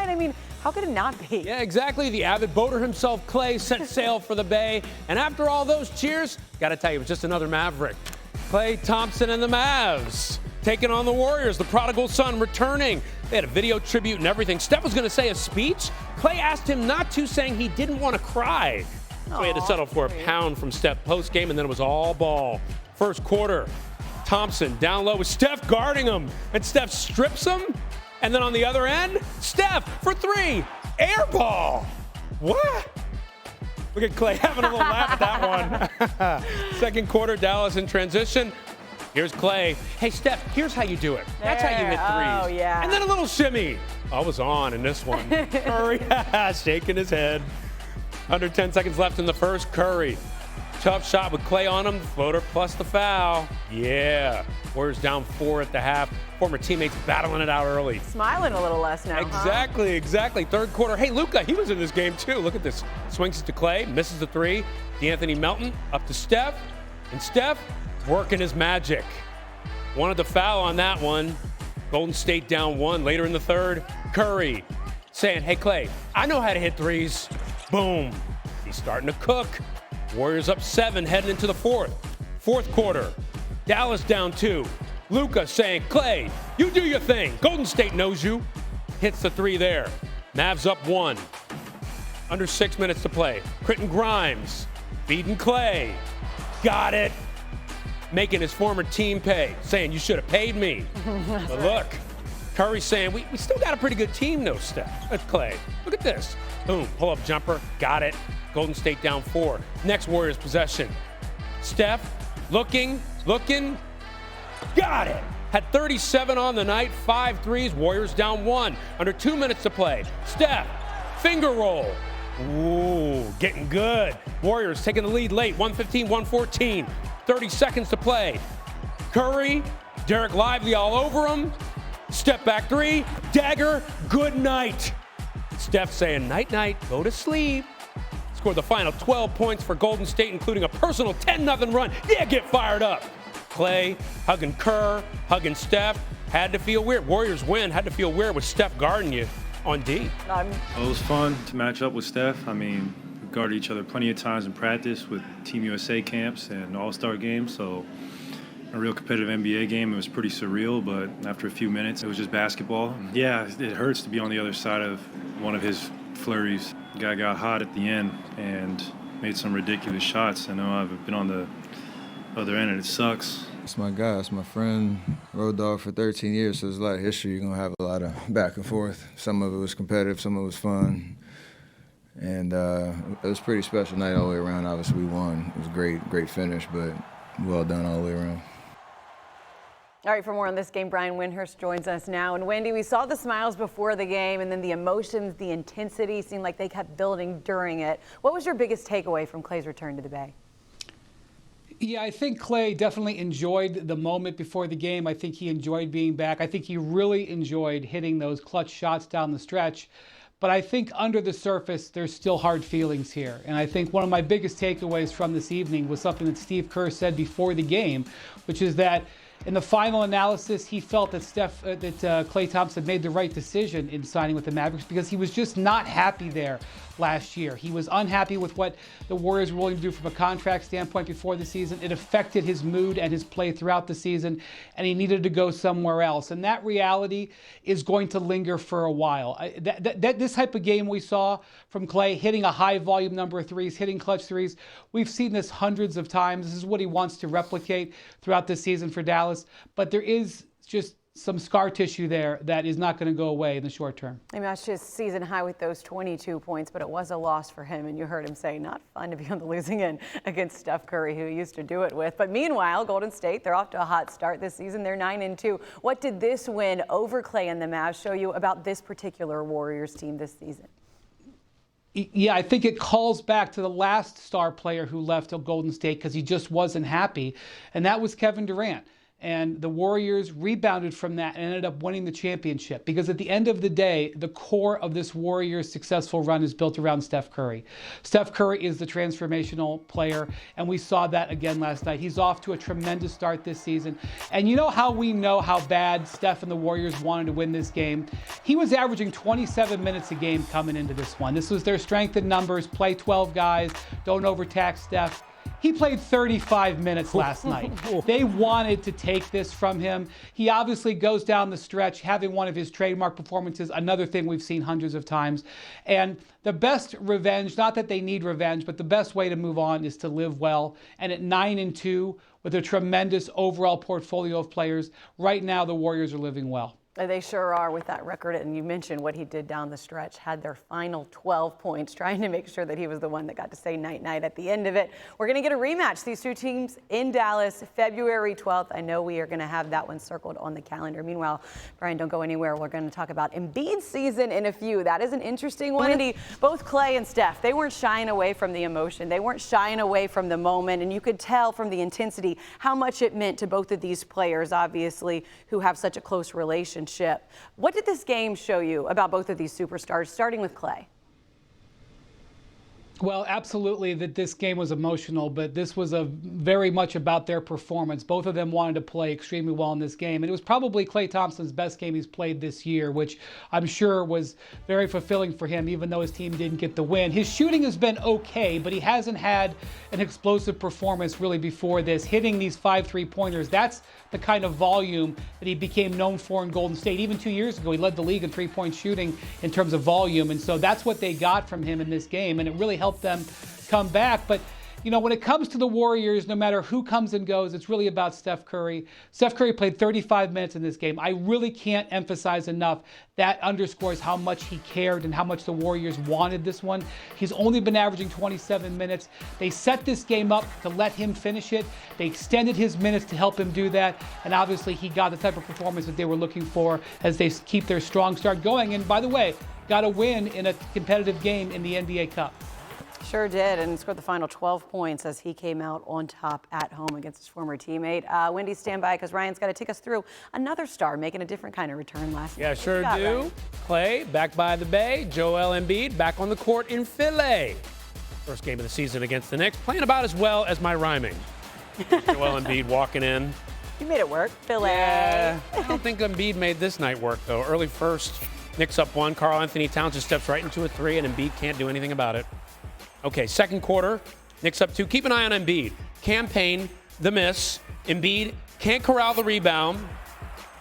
I mean, how could it not be? Yeah, exactly. The avid boater himself, Klay, set sail for the Bay. And after all those cheers, got to tell you, it was just another Maverick. Klay Thompson and the Mavs taking on the Warriors. The prodigal son returning. They had a video tribute and everything. Steph was going to say a speech. Klay asked him not to, saying he didn't want to cry. So he had to settle for a pound from Steph post-game, and then it was all ball. First quarter, Thompson down low with Steph guarding him, and Steph strips him. And then on the other end, Steph for three, air ball. What? Look at Klay having a little laugh at that one. Second quarter, Dallas in transition. Here's Klay. Hey, Steph, here's how you do it. That's how you hit threes. Oh, yeah. And then a little shimmy. I was on in this one. Curry shaking his head. Under 10 seconds left in the first. Curry. Tough shot with Klay on him. Floater plus the foul. Yeah. Warriors down 4 at the half. Former teammates battling it out early. Smiling a little less now. Exactly. Third quarter. Hey, Luka, he was in this game too. Look at this. Swings it to Klay, misses the three. DeAnthony Melton up to Steph. And Steph working his magic. Wanted the foul on that one. Golden State down 1 later in the third. Curry saying, hey, Klay, I know how to hit threes. Boom. He's starting to cook. Warriors up 7 heading into the fourth. Fourth quarter. Dallas down 2. Luka saying, Klay, you do your thing. Golden State knows you. Hits the three there. Mavs up 1. Under 6 minutes to play. Quentin Grimes feeding Klay. Got it. Making his former team pay. Saying, you should have paid me. But look, Curry saying, we still got a pretty good team, though, Steph. That's Klay. Look at this. Boom, pull-up jumper. Got it. Golden State down 4. Next Warriors possession. Steph looking. Got it. Had 37 on the night, 5 threes. Warriors down 1. Under 2 minutes to play. Steph, finger roll. Ooh, getting good. Warriors taking the lead late, 115-114. 30 seconds to play. Curry, Derek Lively all over him. Step back three, dagger, good night. Steph saying night-night, go to sleep. Scored the final 12 points for Golden State, including a personal 10-0 run. Yeah, get fired up. Klay hugging Kerr, hugging Steph. Had to feel weird. Warriors win. Had to feel weird with Steph guarding you on D. It was fun to match up with Steph. I mean, we guarded each other plenty of times in practice with Team USA camps and All-Star games. So a real competitive NBA game. It was pretty surreal, but after a few minutes, it was just basketball. Yeah, it hurts to be on the other side of one of his flurries. The guy got hot at the end and made some ridiculous shots. I know I've been on the other end, and it sucks. It's my guy, it's my friend, road dog for 13 years, so there's a lot of history. You're going to have a lot of back and forth. Some of it was competitive, some of it was fun. And it was a pretty special night all the way around. Obviously, we won. It was a great finish, but well done all the way around. All right, for more on this game, Brian Windhorst joins us now. And Wendy, we saw the smiles before the game, and then the emotions, the intensity seemed like they kept building during it. What was your biggest takeaway from Klay's return to the Bay? Yeah, I think Klay definitely enjoyed the moment before the game. I think he enjoyed being back. I think he really enjoyed hitting those clutch shots down the stretch. But I think under the surface, there's still hard feelings here. And I think one of my biggest takeaways from this evening was something that Steve Kerr said before the game, which is that in the final analysis, he felt that Klay Thompson made the right decision in signing with the Mavericks because he was just not happy there last year. He was unhappy with what the Warriors were willing to do from a contract standpoint before the season. It affected his mood and his play throughout the season, and he needed to go somewhere else. And that reality is going to linger for a while. This type of game we saw from Klay, hitting a high volume number of threes, hitting clutch threes, we've seen this hundreds of times. This is what he wants to replicate throughout this season for Dallas. But there is just some scar tissue there that is not going to go away in the short term. I mean, that's just season high with those 22 points, but it was a loss for him. And you heard him say, not fun to be on the losing end against Steph Curry, who he used to do it with. But meanwhile, Golden State, they're off to a hot start this season. They're 9-2. What did this win over Klay and the Mavs show you about this particular Warriors team this season? Yeah, I think it calls back to the last star player who left Golden State because he just wasn't happy, and that was Kevin Durant. And the Warriors rebounded from that and ended up winning the championship. Because at the end of the day, the core of this Warriors successful run is built around Steph Curry. Steph Curry is the transformational player, and we saw that again last night. He's off to a tremendous start this season. And you know how we know how bad Steph and the Warriors wanted to win this game? He was averaging 27 minutes a game coming into this one. This was their strength in numbers, play 12 guys, don't overtax Steph. He played 35 minutes last night. They wanted to take this from him. He obviously goes down the stretch, having one of his trademark performances, another thing we've seen hundreds of times. And the best revenge, not that they need revenge, but the best way to move on is to live well. And at 9-2, with a tremendous overall portfolio of players, right now the Warriors are living well. They sure are with that record. And you mentioned what he did down the stretch, had their final 12 points, trying to make sure that he was the one that got to say night-night at the end of it. We're going to get a rematch, these two teams in Dallas, February 12th. I know we are going to have that one circled on the calendar. Meanwhile, Brian, don't go anywhere. We're going to talk about Embiid's season in a few. That is an interesting one. And both Klay and Steph, they weren't shying away from the emotion. They weren't shying away from the moment. And you could tell from the intensity how much it meant to both of these players, obviously, who have such a close relationship. What did this game show you about both of these superstars, starting with Klay? Well, absolutely that this game was emotional, but this was very much about their performance. Both of them wanted to play extremely well in this game. And it was probably Klay Thompson's best game he's played this year, which I'm sure was very fulfilling for him, even though his team didn't get the win. His shooting has been okay, but he hasn't had an explosive performance really before this, hitting these 5 3-pointers. That's the kind of volume that he became known for in Golden State. Even 2 years ago, he led the league in 3-point shooting in terms of volume. And so that's what they got from him in this game, and it really helped them come back. But you know, when it comes to the Warriors, no matter who comes and goes, it's really about Steph Curry. Steph Curry played 35 minutes in this game. I really can't emphasize enough that underscores how much he cared and how much the Warriors wanted this one. He's only been averaging 27 minutes. They set this game up to let him finish it. They extended his minutes to help him do that. And obviously he got the type of performance that they were looking for as they keep their strong start going. And by the way, got a win in a competitive game in the NBA Cup. Sure did, and scored the final 12 points as he came out on top at home against his former teammate. Wendy, stand by because Ryan's got to take us through another star making a different kind of return last night. Yeah, sure do. Klay back by the Bay. Joel Embiid back on the court in Philly. First game of the season against the Knicks. Playing about as well as my rhyming. Joel Embiid walking in. You made it work, Philly. Yeah, I don't think Embiid made this night work, though. Early first, Knicks up 1. Karl Anthony Towns just steps right into a 3, and Embiid can't do anything about it. Okay, second quarter, Knicks up 2. Keep an eye on Embiid. Campaign, the miss. Embiid can't corral the rebound.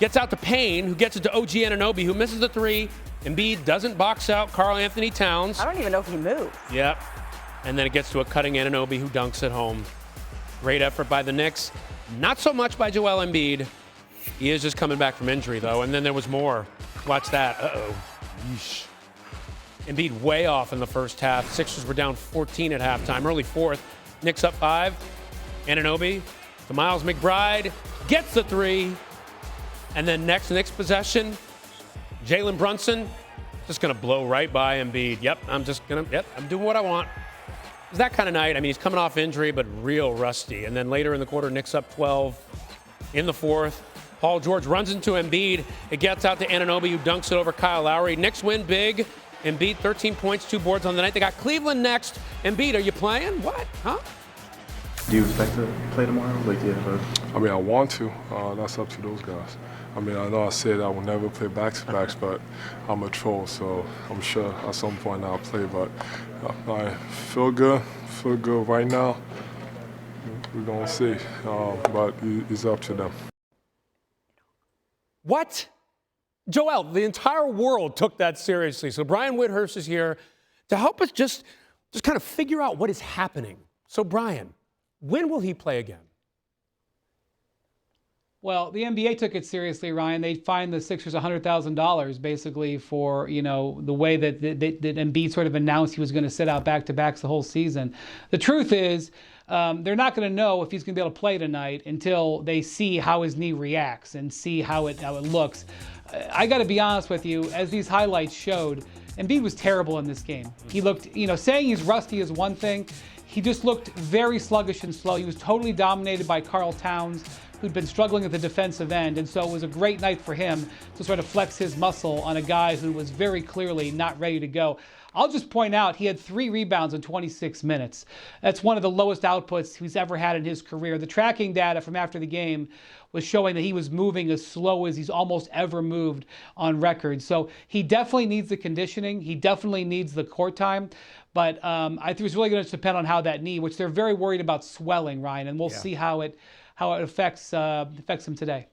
Gets out to Payne, who gets it to OG Anunoby, who misses the 3. Embiid doesn't box out Karl Anthony Towns. I don't even know if he moved. Yep. And then it gets to a cutting Anunoby, who dunks at home. Great effort by the Knicks. Not so much by Joel Embiid. He is just coming back from injury, though. And then there was more. Watch that. Uh-oh. Yeesh. Embiid way off in the first half. Sixers were down 14 at halftime. Early fourth, Knicks up 5. Anunoby to Miles McBride. Gets the 3. And then next possession, Jalen Brunson just going to blow right by Embiid. I'm doing what I want. It's that kind of night. I mean, he's coming off injury, but real rusty. And then later in the quarter, Knicks up 12 in the fourth. Paul George runs into Embiid. It gets out to Anunoby, who dunks it over Kyle Lowry. Knicks win big. Embiid, 13 points, 2 boards on the night. They got Cleveland next. Embiid, are you playing? What? Huh? Do you expect to play tomorrow? I mean, I want to. That's up to those guys. I mean, I know I said I will never play back-to-backs, but I'm a troll, so I'm sure at some point I'll play. But I feel good right now. We're going to see, but it's up to them. What? Joel, the entire world took that seriously. So Brian Windhorst is here to help us just kind of figure out what is happening. So Brian, when will he play again? Well, the NBA took it seriously, Ryan. They fined the Sixers $100,000 basically for, the way that Embiid sort of announced he was going to sit out back-to-backs the whole season. The truth is, they're not going to know if he's going to be able to play tonight until they see how his knee reacts and see how it looks. I got to be honest with you, as these highlights showed, Embiid was terrible in this game. He looked, saying he's rusty is one thing. He just looked very sluggish and slow. He was totally dominated by Karl Towns, who'd been struggling at the defensive end, and so it was a great night for him to sort of flex his muscle on a guy who was very clearly not ready to go. I'll just point out he had 3 rebounds in 26 minutes. That's one of the lowest outputs he's ever had in his career. The tracking data from after the game was showing that he was moving as slow as he's almost ever moved on record. So he definitely needs the conditioning. He definitely needs the court time. But I think it's really going to depend on how that knee, which they're very worried about swelling, Ryan, and we'll see how it affects him today.